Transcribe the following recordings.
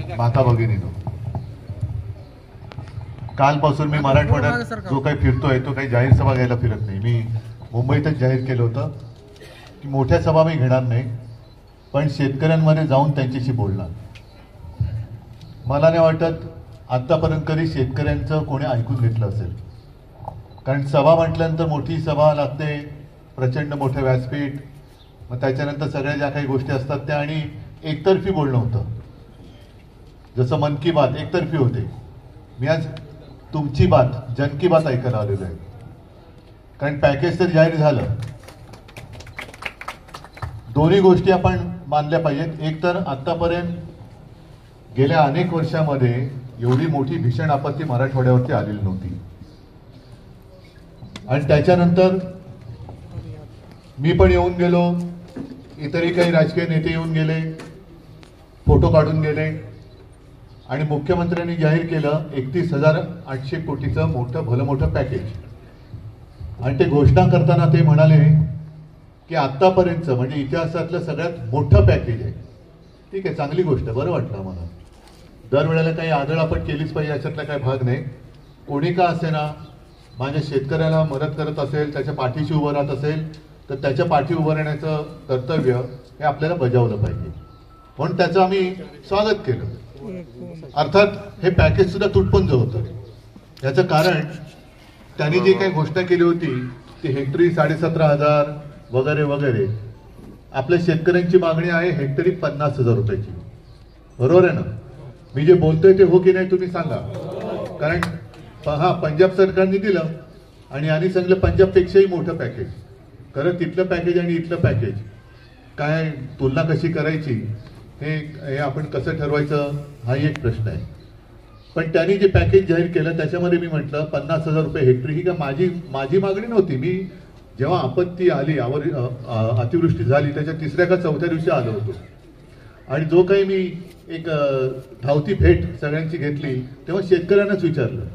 माता भगिनीनो, कालपासून मी मराठवाड्यात जो काही फिरतोय तो काही जाहीर सभा घ्यायला फिरत नाही. मी मुंबईतच जाहीर केलं होतं की मोठ्या सभा मी घेणार नाही, पण शेतकऱ्यांमध्ये जाऊन त्यांच्याशी बोलणार. मला नाही वाटत आतापर्यंत कधी शेतकऱ्यांचं कोणी ऐकून घेतलं असेल. कारण सभा म्हटल्यानंतर मोठी सभा लागते, प्रचंड मोठं व्यासपीठ, मग त्याच्यानंतर सगळ्या ज्या काही गोष्टी असतात त्या, आणि एकतर्फी बोलणं होतं. जसं मन की बात एकतर्फी होते. मी आज तुमची बात, जन की बात ऐकायला आलेलो आहे. कारण पॅकेज तर जाहीर झालं. दोन्ही गोष्टी आपण मानल्या पाहिजेत. एक तर आतापर्यंत गेल्या अनेक वर्षामध्ये एवढी मोठी भीषण आपत्ती मराठवाड्यावरती आलेली नव्हती. आणि त्याच्यानंतर मी पण येऊन गेलो, इतरही काही राजकीय नेते येऊन गेले, फोटो काढून गेले, आणि मुख्यमंत्र्यांनी जाहीर केलं 31,800 कोटीचं मोठं भलं मोठं पॅकेज. आणि ते घोषणा करताना ते म्हणाले की आतापर्यंतचं म्हणजे इतिहासातलं सगळ्यात मोठं पॅकेज आहे. ठीक आहे, चांगली गोष्ट, बरं वाटलं आम्हाला. दरवेळेला काही आदळआपट केलीच पाहिजे अशातला काही भाग नाही. कोणी का असे ना, माझ्या शेतकऱ्याला मदत करत असेल, त्याच्या पाठीशी उभं राहत असेल तर त्याच्या पाठी उभं राहण्याचं कर्तव्य हे आपल्याला बजावलं पाहिजे. म्हणून त्याचं आम्ही स्वागत केलं. अर्थात हे पॅकेज सुद्धा तुटपुंज होतं. याचं कारण त्यांनी जी काही घोषणा केली होती ती हेक्टरी 17,500 वगैरे वगैरे. आपल्या शेतकऱ्यांची मागणी आहे हेक्टरी 50,000 रुपयाची. बरोबर आहे ना? मी जे बोलतोय ते हो की नाही तुम्ही सांगा. कारण पंजाब सरकारने दिलं आणि यांनी सांगितलं पंजाबपेक्षाही मोठं पॅकेज. खरं तिथलं पॅकेज आणि इथलं पॅकेज काय तुलना कशी करायची हे आपण कसं ठरवायचं हाही एक प्रश्न आहे. पण त्यांनी जे पॅकेज जाहीर केलं त्याच्यामध्ये मी म्हटलं 50,000 रुपये हेक्टरी ही का माझी मागणी नव्हती. मी जेव्हा आपत्ती आली, अतिवृष्टी झाली त्याच्या तिसऱ्या का चौथ्या दिवशी आलो होतो, आणि जो काही मी एक धावती भेट सगळ्यांची घेतली तेव्हा शेतकऱ्यांनाच विचारलं.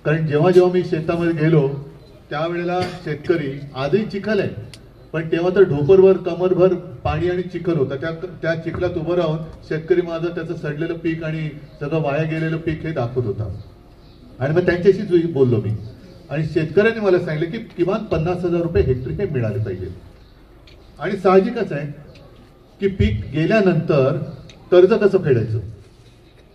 कारण जेव्हा जेव्हा मी शेतामध्ये गेलो त्यावेळेला शेतकरी, आजही चिखल आहे पण तेव्हा तर ढोपरभर कमरभर पाणी आणि चिखल होतं. त्या चिखलात उभं राहून शेतकरी माझं त्याचं सडलेलं पीक आणि सगळं वाया गेलेलं पीक हे दाखवत होता. आणि मग त्यांच्याशीच बोललो मी, आणि शेतकऱ्यांनी मला सांगितलं की किमान 50,000 रुपये हेक्टरी हे मिळाले पाहिजे. आणि साहजिकच आहे की पीक गेल्यानंतर कर्ज कसं फेडायचं.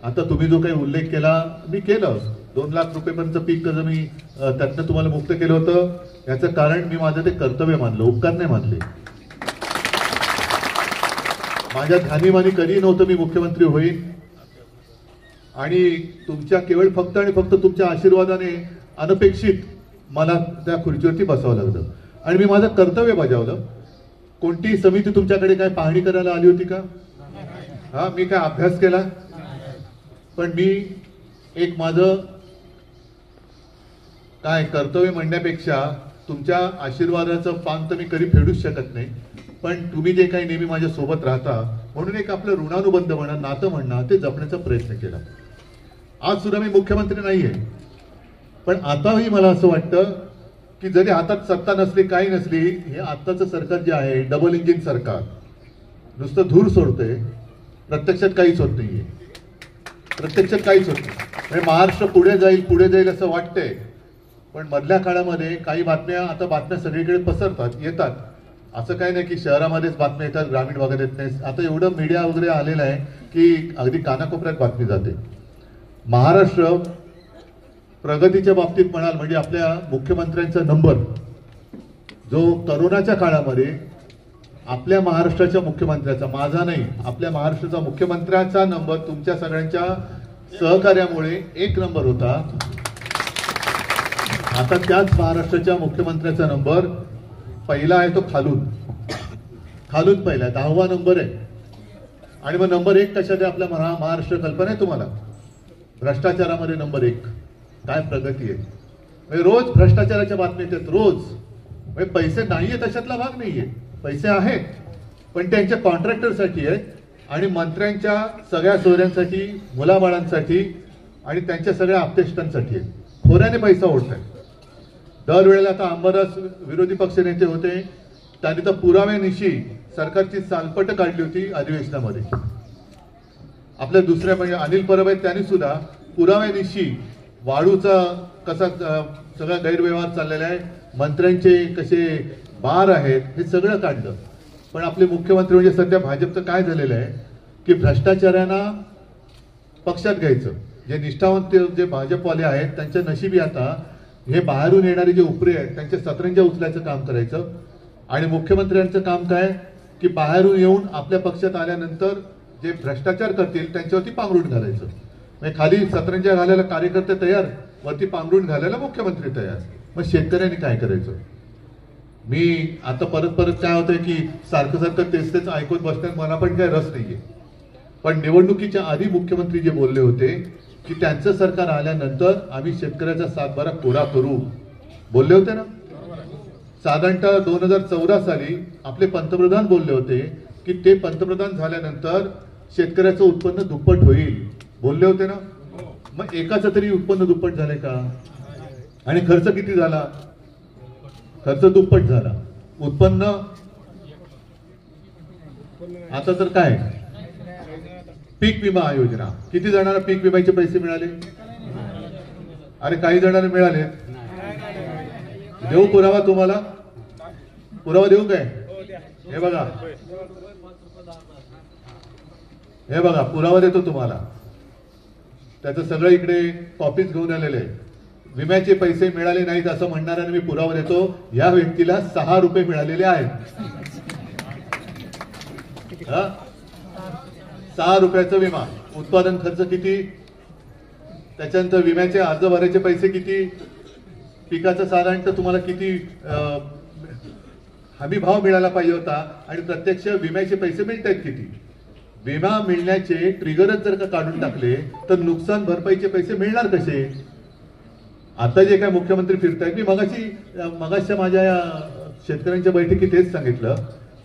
आता तुम्ही जो काही उल्लेख केला मी केलं, 2 लाख रुपयेपर्यंत पीक कर्ज मी त्यातनं तुम्हाला मुक्त केलं होतं. याचं कारण मी माझं ते कर्तव्य मानलं, उपकार नाही मानले. माझ्या ध्यानीमानी कधी नव्हतं मी मुख्यमंत्री होईल, आणि तुमच्या केवळ फक्त आणि फक्त तुमच्या आशीर्वादाने अनपेक्षित मला त्या खुर्चीवरती बसावं लागलं आणि मी माझं कर्तव्य बजावलं. कोणती समिती तुमच्याकडे काय पाहणी करायला आली होती का? मी काय अभ्यास केला? पण मी एक माझं काय कर्तव्य म्हणण्यापेक्षा तुमच्या आशीर्वादाचं पान तर मी कधी फेडूच शकत नाही, पण तुम्ही जे काही नेहमी माझ्या सोबत राहता म्हणून एक आपलं ऋणानुबंध म्हणा, नातं म्हणा, ते जपण्याचा प्रयत्न केला. आज सुद्धा मी मुख्यमंत्री नाहीये, पण आताही मला असं वाटतं की जरी हातात सत्ता नसली काही नसली, हे आत्ताचं सरकार जे आहे डबल इंजिन सरकार नुसतं धूर सोडतंय, प्रत्यक्षात काहीच होत नाहीये. प्रत्यक्षात काहीच होत नाही. म्हणजे महाराष्ट्र पुढे जाईल असं वाटतंय, पण मधल्या काळामध्ये काही बातम्या, आता बातम्या सगळीकडे पसरतात, येतात. असं काही नाही की शहरामध्येच बातम्या येतात, ग्रामीण भागात येत नाही. आता एवढं मीडिया वगैरे आलेलं आहे की अगदी कानाकोपऱ्यात बातमी जाते. महाराष्ट्र प्रगतीच्या बाबतीत म्हणाल म्हणजे आपल्या मुख्यमंत्र्यांचा नंबर जो करोनाच्या काळामध्ये आपल्या महाराष्ट्राच्या मुख्यमंत्र्याचा, माझा नाही, आपल्या महाराष्ट्राचा मुख्यमंत्र्यांचा नंबर तुमच्या सगळ्यांच्या सहकार्यामुळे 1 नंबर होता. आता त्याच महाराष्ट्राच्या मुख्यमंत्र्याचा नंबर पहिला आहे, तो खालून पहिला 10वा नंबर आहे. आणि मग नंबर 1 कशात आहे आपल्या महाराष्ट्र? कल्पना आहे तुम्हाला? भ्रष्टाचारामध्ये नंबर 1. काय प्रगती आहे. रोज भ्रष्टाचाराच्या बातम्या येतात, रोज. पैसे नाहीये तशातला भाग नाहीये, पैसे आहेत पण त्यांच्या कॉन्ट्रॅक्टरसाठी आहेत आणि मंत्र्यांच्या सगळ्या सोयऱ्यांसाठी, मुलाबाळांसाठी आणि त्यांच्या सगळ्या आप्तेष्टांसाठी आहेत. खोऱ्याने पैसा ओढतायत. दरवेळेला आता अंबादास विरोधी पक्ष नेते होते, त्यांनी तर पुराव्यानिशी सरकारची चालपट काढली होती अधिवेशनामध्ये. आपल्या दुसऱ्या म्हणजे अनिल परब आहेत त्यांनी सुद्धा पुराव्यानिशी वाळूचा कसा सगळा गैरव्यवहार चाललेला आहे, मंत्र्यांचे कसे बार आहेत हे सगळं काढलं. पण आपले मुख्यमंत्री म्हणजे सध्या भाजपचं काय झालेलं आहे की भ्रष्टाचारांना पक्षात घ्यायचं. जे निष्ठावंत जे भाजपवाले आहेत त्यांच्या नशिबी आता हे बाहेरून येणारे जे उपरे आहेत त्यांच्या सतरंजा उचलायचं काम करायचं. आणि मुख्यमंत्र्यांचं काम काय की बाहेरून येऊन आपल्या पक्षात आल्यानंतर जे भ्रष्टाचार करतील त्यांच्यावरती पांघरुण घालायचं. म्हणजे खाली सतरंजा घालायला कार्यकर्ते तयार, वरती पांघरुण घालायला मुख्यमंत्री तयार. मग शेतकऱ्यांनी काय करायचं? मी आता परत काय होतंय की सारखं तेच ऐकत बसण्यात मला पण काही रस नाहीये. पण निवडणुकीच्या आधी मुख्यमंत्री जे बोलले होते की त्यांचं सरकार आल्यानंतर आम्ही शेतकऱ्याचा 7/12 कोरा करू बोलले होते ना. साधारणतः 2014 साली आपले पंतप्रधान बोलले होते की ते पंतप्रधान झाल्यानंतर शेतकऱ्याचं उत्पन्न दुप्पट होईल बोलले होते ना. मग एकाचं तरी उत्पन्न दुप्पट झालंय का? आणि खर्च किती झाला? खर्च दुप्पट झाला. उत्पन्न आता तर काय पीक विमा योजना, किती जणांना पीक विम्याचे पैसे मिळाले? अरे काही जणांना मिळाले. देऊ पुरावा तुम्हाला? पुरावा देऊ काय? हे बघा पुरावा देतो तुम्हाला. त्याचं सगळं इकडे कॉपीज घेऊन आलेले आहे. विम्याचे पैसे मिळाले नाहीत असं म्हणणाऱ्यांना मी पुरावा देतो. या व्यक्तीला 6 रुपये मिळालेले आहेत. 6 रुपयाचा विमा. उत्पादन खर्च किती? त्याच्यानंतर विम्याचे अर्ज भरायचे पैसे किती? पिकाचा साधारणतः तुम्हाला किती हमी भाव मिळाला पाहिजे होता आणि प्रत्यक्ष विम्याचे पैसे मिळत आहेत किती? विमा मिळण्याचे ट्रिगरच जर का काढून टाकले तर नुकसान भरपाईचे पैसे मिळणार कसे? आता जे काय मुख्यमंत्री फिरतायत, मी मगाशी माझ्या शेतकऱ्यांच्या बैठकीत हेच सांगितलं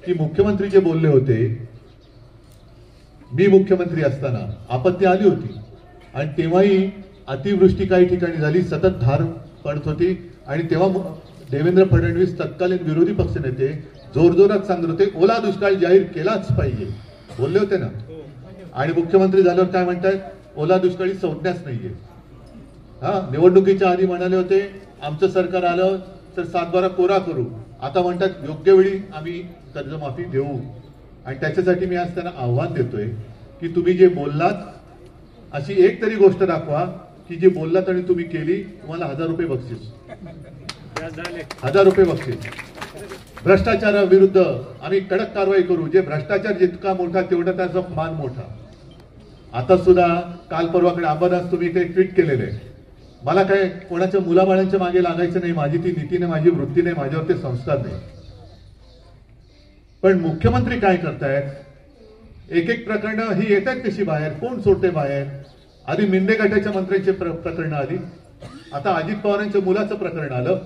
की मुख्यमंत्री जे बोलले होते, मी मुख्यमंत्री असताना आपत्ती आली होती आणि तेव्हाही अतिवृष्टी काही ठिकाणी झाली, सतत धार पडत होती आणि तेव्हा देवेंद्र फडणवीस तत्कालीन विरोधी पक्षनेते जोरजोरात सांगत होते ओला दुष्काळ जाहीर केलाच पाहिजे बोलले होते ना. आणि मुख्यमंत्री झाल्यावर काय म्हणतात? ओला दुष्काळी संज्ञाच नाहीये. निवडणुकीच्या आधी म्हणाले होते आमचं सरकार आलं तर 7/12 कोरा करू. आता म्हणतात योग्य वेळी आम्ही कर्जमाफी देऊ. आणि त्याच्यासाठी मी आज त्यांना आव्हान देतोय की तुम्ही जे बोललात अशी एक तरी गोष्ट दाखवा की जे बोललात आणि तुम्ही केली, तुम्हाला 1000 रुपये बक्षीस. 1000 रुपये बक्षीस. भ्रष्टाचाराविरुद्ध आम्ही कडक कारवाई करू. जे भ्रष्टाचार जितका मोठा तेवढा त्याचा मान मोठा. आता सुद्धा काल परवाकडे अंबादास तुम्ही काही ट्विट केलेले. मला काय कोणाच्या मुलाबाळांच्या मागे लागायचं नाही. माझी ती नीती नाही, माझी वृत्ती नाही, माझ्यावर ते संस्कार नाही. पण मुख्यमंत्री काय करतायत? एक प्रकरणं ही येत आहेत कशी बाहेर? कोण सोडते बाहेर? आधी मिंदे गटाच्या मंत्र्यांची प्रकरणं आली, आता अजित पवारांच्या मुलाचं प्रकरण आलं.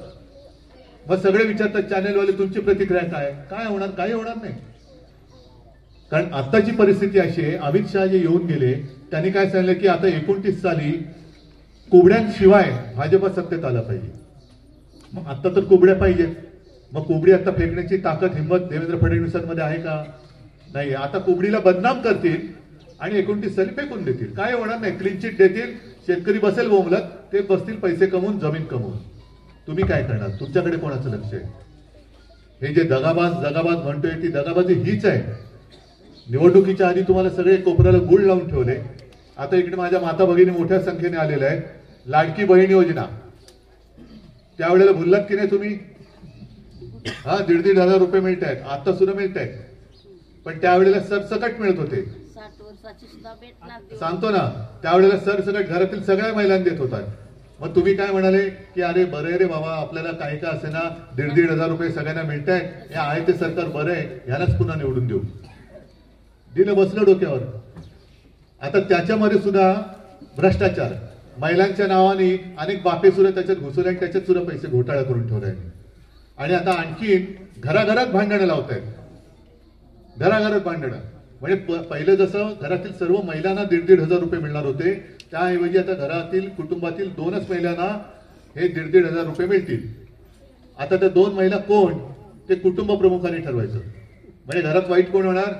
मग सगळे विचारतात चॅनेलवाले तुमची प्रतिक्रिया काय? काय होणार? काही होणार नाही. कारण आताची परिस्थिती अशी आहे, अमित शहा जे येऊन गेले त्यांनी काय सांगितलं की आता 29 साली कुबड्यांशिवाय भाजप सत्तेत आला पाहिजे. मग आता तर कुबड्या पाहिजेत. मग कुबडी आता फेकण्याची ताकद हिंमत देवेंद्र फडणवीसांमध्ये आहे का? नाही. आता कुबडीला बदनाम करतील आणि 29 साली फेकून देतील. काय होणार नाही. क्लीन चिट देतील, शेतकरी बसेल बोंबलत, ते बसतील पैसे कमवून, जमीन कमवून. तुम्ही काय करणार? तुमच्याकडे कोणाचं लक्ष आहे? हे जे दगाबाज म्हणतोय ती दगाबाजी हीच आहे. निवडणुकीच्या आधी तुम्हाला सगळे कोपऱ्याला गुळ लावून ठेवले. आता इकडे माझ्या माता भगिनी मोठ्या संख्येने आलेल्या आहेत. लाडकी बहीण योजना त्यावेळेला भुललात की नाही तुम्ही? 1,500 रुपये मिळत आहेत, आता सुद्धा मिळत आहेत. पण त्यावेळेला सरसकट मिळत होते. सांगतो ना, त्यावेळेला सरसकट घरातील सगळ्या महिलांना देत होतात. मग तुम्ही काय म्हणाले की अरे बरं रे बाबा, आपल्याला काही का असे ना 1,500 रुपये सगळ्यांना मिळत आहेत, हे आहे ते सरकार बरं आहे, ह्यालाच पुन्हा निवडून देऊ. दिलं, बसलं डोक्यावर. आता त्याच्यामध्ये सुद्धा भ्रष्टाचार, महिलांच्या नावाने अनेक बापे सुद्धा त्याच्यात घुसवले आणि त्याच्यात सुद्धा पैसे घोटाळा करून ठेवलाय. आणि आता आणखी घराघरात भांडणं लावतायत. घराघरात भांडणं म्हणजे पहिलं जसं घरातील सर्व महिलांना 1,500 रुपये मिळणार होते, त्याऐवजी आता घरातील कुटुंबातील 2च महिलांना हे 1,500 रुपये मिळतील. आता त्या 2 महिला कोण ते कुटुंब प्रमुखांनी ठरवायचं. म्हणजे घरात वाईट कोण होणार?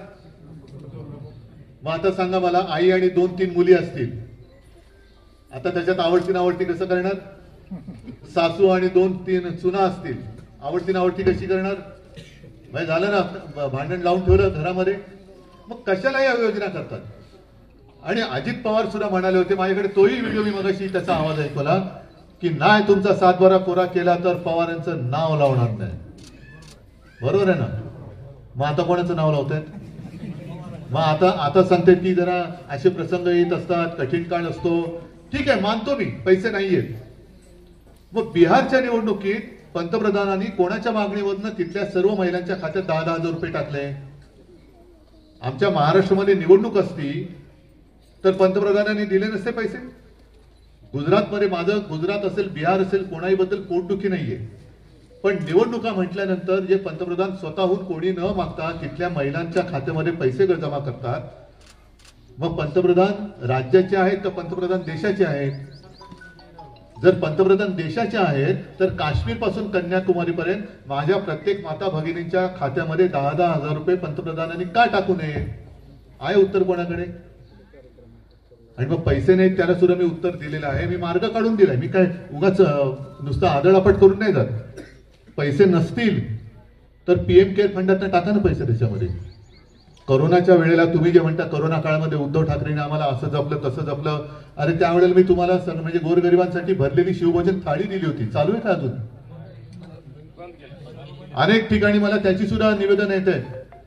मग आता सांगा मला, आई आणि 2-3 मुली असतील, आता त्याच्यात आवडती नावडती कसं करणार? सासू आणि 2-3 सुना असतील, आवडती नावडती कशी करणार? म्हणजे झालं ना, भांडण लावून ठेवलं घरामध्ये. मग कशाला या योजना करतात? आणि अजित पवार सुद्धा म्हणाले होते, माझ्याकडे तोही व्हिडिओ मी मगाशी त्याचा आवाज ऐकला, की नाही तुमचा 7-12 कोरा केला तर पवारांचं नाव लावणार नाही. बरोबर आहे ना? मग आता कोणाचं नाव लावतायत? मग आता सांगते की जरा असे प्रसंग येत असतात, कठीण काळ असतो, ठीक आहे, मानतो मी, पैसे नाहीयेत. मग बिहारच्या निवडणुकीत पंतप्रधानांनी कोणाच्या मागणीवरनं तिथल्या सर्व महिलांच्या खात्यात 10,000 रुपये टाकले. आमच्या महाराष्ट्रामध्ये निवडणूक असती तर पंतप्रधानांनी दिले नसते पैसे. गुजरातमध्ये, माझं गुजरात असेल, बिहार असेल, कोणाही बद्दल पोटदुखी नाहीये, पण निवडणुका म्हटल्यानंतर जे पंतप्रधान स्वतःहून कोणी न मागता तिथल्या महिलांच्या खात्यामध्ये पैसे जमा करतात. मग पंतप्रधान राज्याचे आहेत का पंतप्रधान देशाचे आहेत? जर पंतप्रधान देशाचे आहेत तर काश्मीर पासून कन्याकुमारी पर्यंत माझ्या प्रत्येक माता भगिनींच्या खात्यामध्ये 10,000 रुपये पंतप्रधानांनी का टाकू नये? आहे उत्तर कोणाकडे? आणि मग पैसे नाहीत त्याला सुद्धा मी उत्तर दिलेलं आहे, मी मार्ग काढून दिलाय. मी काय उगाच नुसतं आदळापट करून नाही जात. पैसे नसतील तर पीएम केअर फंडात टाका ना पैसे त्याच्यामध्ये. कोरोनाच्या वेळेला तुम्ही जे म्हणता, कोरोना काळामध्ये उद्धव ठाकरेंनी आम्हाला असं जपलं तसं जपलं, अरे त्यावेळेला मी तुम्हाला म्हणजे गोरगरिबांसाठी भरलेली शिवभोजन थाळी दिली होती, चालू आहे का अजून? अनेक ठिकाणी मला त्याची सुद्धा निवेदन येत आहे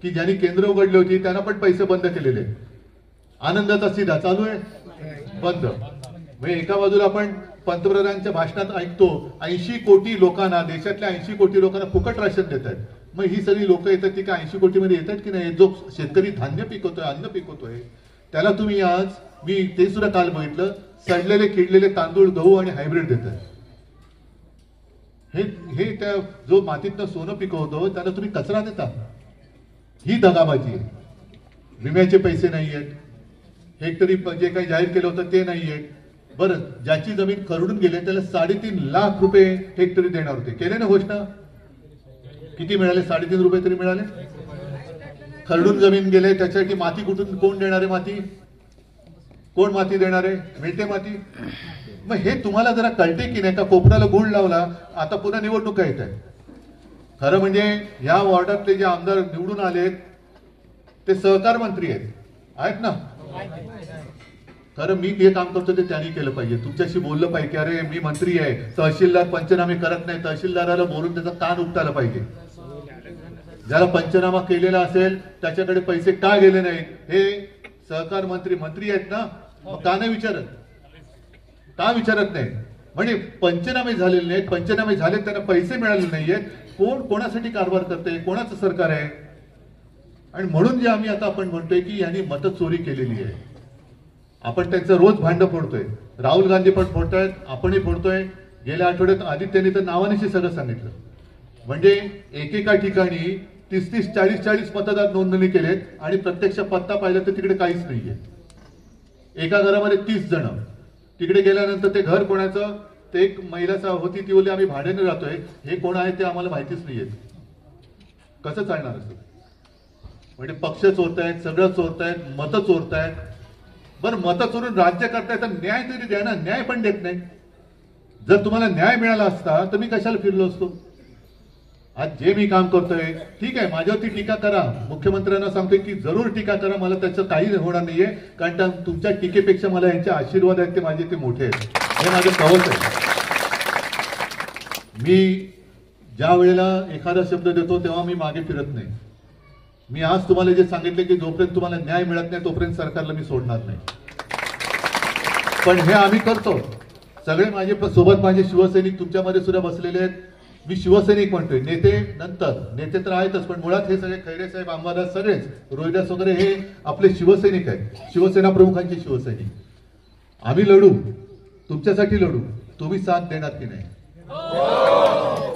की ज्यांनी केंद्र उघडली होती त्यांना पण पैसे बंद केलेले. आनंदाचा सीधा चालू आहे, बंद. म्हणजे एका बाजूला आपण पंतप्रधानांच्या भाषणात ऐकतो 80 कोटी लोकांना, देशातल्या 80 कोटी लोकांना फुकट राशन देत आहेत. मग ही सगळी लोक येतात ती काय 80 कोटी मध्ये येतात की नाही? जो शेतकरी धान्य पिकवतोय, अन्न पिकवतोय, त्याला तुम्ही आज, मी ते सुद्धा काल बघितलं, सडलेले किडलेले तांदूळ, गहू आणि हायब्रिड देतात. हे त्या जो मातीतनं सोनं पिकवतो त्याला तुम्ही कचरा देता. ही दगाबाजी आहे. विम्याचे पैसे नाहीयेत, हेक्टरी जे काही जाहीर केलं होतं ते नाहीये. बरं, ज्याची जमीन खरडून गेले त्याला 3.5 लाख रुपये हेक्टरी देणार होते, केले ना घोषणा? किती मिळाले? 3.5 रुपये तरी मिळाले. खरडून जमीन गेले त्याच्यासाठी माती कुठून, कोण देणार आहे माती? कोण माती देणार आहे? मिळते माती. मग हे तुम्हाला जरा कळते की नाही का? कोपऱ्याला गुळ लावला, आता पुन्हा निवडणुका येत आहेत. खरं म्हणजे या वॉर्डातले जे आमदार निवडून आलेत ते सहकार मंत्री आहेत ना. खरं मी जे काम करतो ते त्यांनी केलं पाहिजे, तुमच्याशी बोललं पाहिजे की अरे मी मंत्री आहे, तहसीलदार पंचनामे करत नाही, तहसीलदाराला बोलून त्याचा कान उपटायला पाहिजे. ज्याला पंचनामा केलेला असेल त्याच्याकडे पैसे का गेले नाहीत? हे सहकार मंत्री आहेत ना, का नाही विचारत? का विचारत नाही? म्हणजे पंचनामे झालेले नाहीत, पंचनामे झालेत त्यांना पैसे मिळाले नाहीयेत. कोण कोणासाठी कारभार करते? कोणाचं सरकार आहे? आणि म्हणून जे आम्ही आता आपण म्हणतोय की यांनी मतचोरी केलेली आहे. आपण त्यांचं रोज भांड फोडतोय, राहुल गांधी पण फोडतायत, आपणही फोडतोय. गेल्या आठवड्यात आदित्यने तर नावानिशी सगळं सांगितलं. म्हणजे एकेका ठिकाणी 30-30, 40-40 मतदार नोंदणी केलेत आणि प्रत्यक्ष पत्ता पाहिला तर तिकडे काहीच नाहीये. एका घरामध्ये 30 जण. तिकडे गेल्यानंतर ते घर कोणाचं, ते एक महिला होती ती बोलली आम्ही भाड्याने राहतोय, हे कोण आहे ते आम्हाला माहितीच नाहीये. कसं चालणार असं? म्हणजे पक्ष चोरतायत, सगळं चोरतायत, मतं चोरतायत. बरं, मतं चोरून राज्य करतायत तर न्याय तरी द्या ना. न्याय पण देत नाही. जर तुम्हाला न्याय मिळाला असता तर मी कशाला फिरलो असतो? आज जे मी काम करतोय, ठीक आहे, माझ्यावरती टीका करा, मुख्यमंत्र्यांना सांगतोय की जरूर टीका करा, मला त्याचं काही होणार नाहीये, कारण तुमच्या टीकेपेक्षा मला यांचे आशीर्वाद आहेत ते माझे, ते मोठे आहेत, हे माझं कवच आहे. मी ज्या वेळेला एखादा शब्द देतो तेव्हा मी मागे फिरत नाही. मी आज तुम्हाला जे सांगितले की जोपर्यंत तुम्हाला न्याय मिळत नाही तोपर्यंत सरकारला मी सोडणार नाही. पण हे आम्ही करतो. सगळे माझे सोबत माझे शिवसैनिक तुमच्यामध्ये सुद्धा बसलेले आहेत. मी शिवसैनिक म्हणतोय, नेते नंतर, नेते तर आहेतच, पण मुळात हे सगळे खैरे साहेब, अंबादास, सगळेच रोहिदास वगैरे हे आपले शिवसैनिक आहेत, शिवसेना प्रमुखांचे शिवसैनिक. आम्ही लढू, तुमच्यासाठी लढू. तुम्ही साथ देणार की नाही?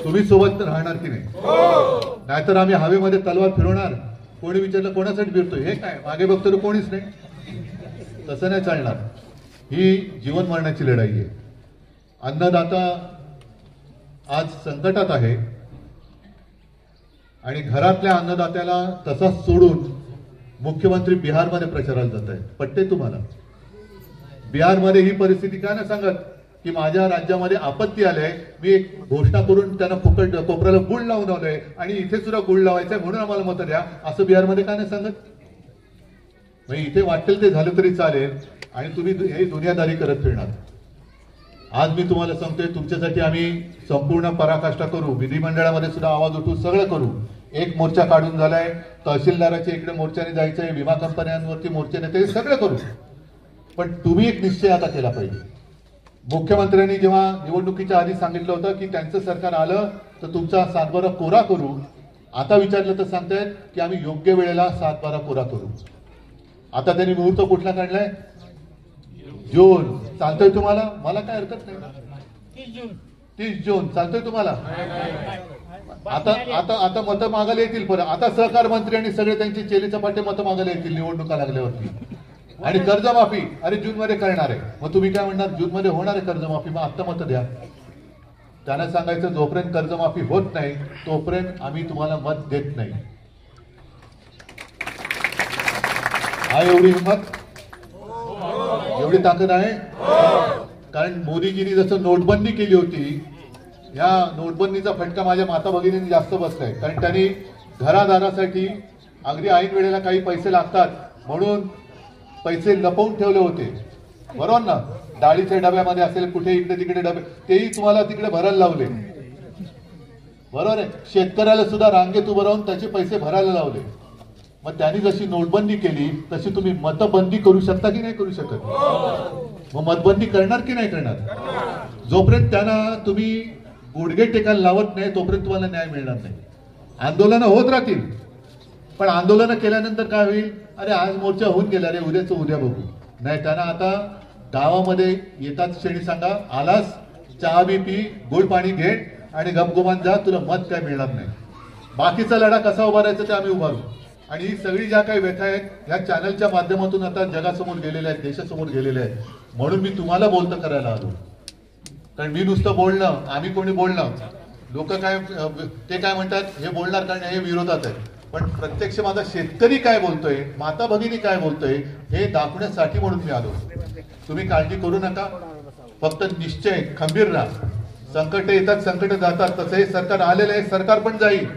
तुम्ही सोबत राहणार की नाही? नाहीतर आम्ही हवेमध्ये तलवार फिरवणार. कोणी विचारलं कोणासाठी फिरतोय, हे काय मागे बघतो तर कोणीच नाही. तसं नाही चालणार. ही जीवन मरणाची लढाई आहे. अन्नदाता आज संकटात आहे आणि घरातल्या अन्नदात्याला तसाच सोडून मुख्यमंत्री बिहारमध्ये प्रचाराला जात आहेत. पटते तुम्हाला? बिहारमध्ये ही परिस्थिती का नाही सांगत की माझ्या राज्यामध्ये आपत्ती आले, मी एक घोषणा करून त्यांना फुकट कोपऱ्याला गुळ लावून आलोय आणि इथे सुद्धा गुळ लावायचंय म्हणून आम्हाला मतं द्या, असं बिहारमध्ये का नाही सांगत? म्हणजे इथे वाटेल ते झालं तरी चालेल आणि तुम्ही हे दुनियादारी करत फिरणार. आज मी तुम्हाला सांगतोय, तुमच्यासाठी आम्ही संपूर्ण पराकाष्ठा करू, विधिमंडळामध्ये सुद्धा आवाज उठवू, सगळं करू. एक मोर्चा काढून झालाय, तहसीलदाराच्या इकडे मोर्चाने जायचंय, विमा कंपन्यांवरती मोर्चाने, ते सगळं करू. पण तुम्ही एक निश्चय आता केला पाहिजे. मुख्यमंत्र्यांनी जेव्हा निवडणुकीच्या आधी सांगितलं होतं की त्यांचं सरकार आलं तर तुमचा 7/12 कोरा करू, आता विचारलं तर सांगतायत की आम्ही योग्य वेळेला 7/12 कोरा करू. आता त्यांनी मुहूर्त कुठला काढलाय? जून. चालतोय तुम्हाला? मला काय हरकत नाही. 30 जून चालतोय तुम्हाला? आता आता आता मतं मागायला येतील परत. आता सहकार मंत्री आणि सगळे त्यांचे चेले चपाटे मतं मागायला येतील निवडणुका लागल्यावरती. आणि कर्जमाफी अरे जून मध्ये करणार आहे. मग तुम्ही काय म्हणणार? जून मध्ये होणार आहे कर्जमाफी, मग आता मतं द्या. त्यांना सांगायचं जोपर्यंत कर्जमाफी होत नाही तोपर्यंत आम्ही तुम्हाला मत देत नाही. आहे एवढी हिंमत, एवढी ताकद आहे? कारण मोदीजींनी जसं नोटबंदी केली होती, या नोटबंदीचा फटका माझ्या माता भगिनींनी जास्त बसलाय. कारण त्यांनी घरादारासाठी अगदी ऐन वेळेला काही पैसे लागतात म्हणून पैसे लपवून ठेवले होते, बरोबर ना? डाळीच्या डब्यामध्ये असेल, कुठे इकडे तिकडे डबे, तेही तुम्हाला तिकडे भरायला लावले, बरोबर आहे? शेतकऱ्याला सुद्धा रांगेत उभं राहून त्याचे पैसे भरायला लावले. मग त्यांनी जशी नोटबंदी केली तशी तुम्ही मतबंदी करू शकता की नाही करू शकत? मग मतबंदी करणार की नाही करणार? जोपर्यंत त्यांना तुम्ही गुडघे टेकायला लावत नाही तोपर्यंत तुम्हाला न्याय मिळणार नाही. आंदोलनं होत राहतील, पण आंदोलनं केल्यानंतर काय होईल? अरे आज मोर्चा होऊन गेला रे, उद्याचं उद्या बघू. नाही, त्यांना आता गावामध्ये येतात क्षणी सांगा, आलास चहा बी पी, गुळ पाणी घे आणि गपगुमान जा, तुला मत काय मिळणार नाही. बाकीचा लढा कसा उभारायचा ते आम्ही उभारू. आणि ही सगळी ज्या काही व्यथा आहेत या चॅनलच्या माध्यमातून आता जगासमोर गेलेल्या आहेत, देशासमोर गेलेल्या आहेत. म्हणून मी तुम्हाला बोलतं करायला आलो. कारण मी नुसतं बोलणं, आम्ही कोणी बोलणं, लोक काय ते काय म्हणतात हे बोलणार कारण हे विरोधात आहे. पण प्रत्यक्ष माझा शेतकरी काय बोलतोय, माता भगिनी काय बोलतोय हे दाखवण्यासाठी म्हणून मी आलो. तुम्ही काळजी करू नका, फक्त निश्चय खंबीर राहा. संकट येतात, संकट जातात, तसं हे सरकार आलेलं आहे, सरकार पण जाईल.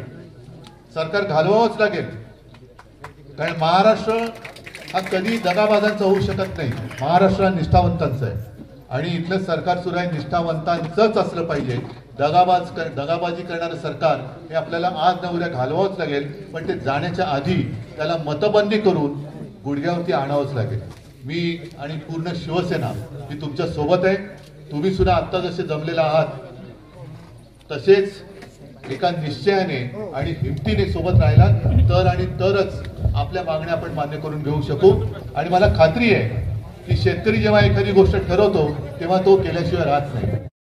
सरकार घालवावंच लागेल. कारण महाराष्ट्र हा कधी दगाबाजांचा होऊ शकत नाही. महाराष्ट्र हा निष्ठावंतांचा आहे आणि इथलं सरकार सुद्धा निष्ठावंतांचंच असलं पाहिजे. दगाबाजी करणारं सरकार हे आपल्याला आज न उद्या घालवावंच लागेल. पण ते जाण्याच्या आधी त्याला मतबंदी करून गुडघ्यावरती आणावंच लागेल. मी आणि पूर्ण शिवसेना ही तुमच्या सोबत आहे. तुम्ही सुद्धा आता जसे जमलेला आहात तसेच एका निश्चयाने आणि हिमतीने सोबत राहिला तर आणि तरच आपल्या मागण्या आपण मान्य करून घेऊ शकू. आणि मला खात्री आहे की शेतकरी जेव्हा एखादी गोष्ट ठरवतो तेव्हा तो केल्याशिवाय राहत नाही.